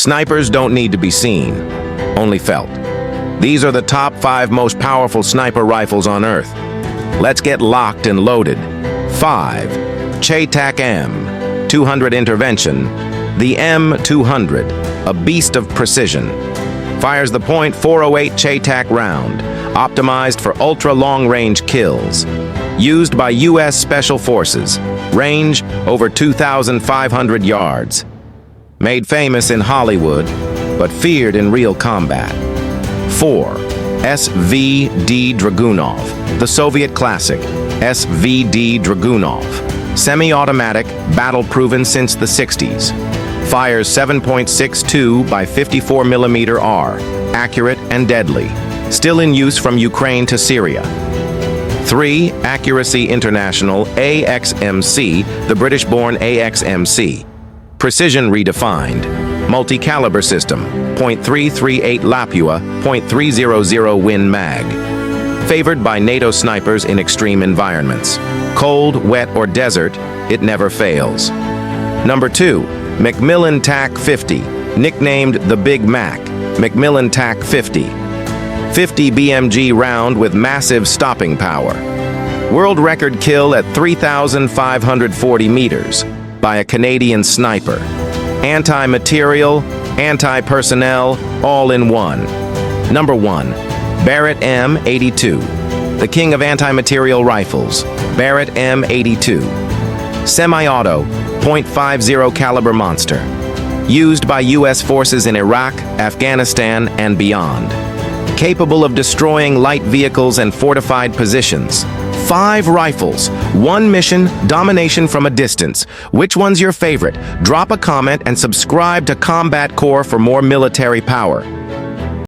Snipers don't need to be seen, only felt. These are the top 5 most powerful sniper rifles on Earth. Let's get locked and loaded. 5. CheyTac M200 Intervention. The M200, a beast of precision. Fires the .408 CheyTac round, optimized for ultra-long-range kills. Used by U.S. Special Forces. Range over 2,500 yards. Made famous in Hollywood, but feared in real combat. 4. SVD Dragunov, the Soviet classic, SVD Dragunov. Semi-automatic, battle-proven since the 60s. Fires 7.62 by 54 mm R, accurate and deadly. Still in use from Ukraine to Syria. 3. Accuracy International AXMC, the British-born AXMC. Precision redefined. Multi-caliber system, .338 Lapua, .300 Win Mag. Favored by NATO snipers in extreme environments. Cold, wet, or desert, it never fails. Number 2. McMillan TAC 50, nicknamed the Big Mac, McMillan TAC 50. 50 BMG round with massive stopping power. World record kill at 3,540 meters by a Canadian sniper. Anti-material, anti-personnel, all in one. Number 1. Barrett M82, the king of anti-material rifles, Barrett M82. Semi-auto, .50 caliber monster. Used by U.S. forces in Iraq, Afghanistan, and beyond. Capable of destroying light vehicles and fortified positions. 5 rifles, 1 mission, domination from a distance. Which one's your favorite? Drop a comment and subscribe to Combat Core for more military power.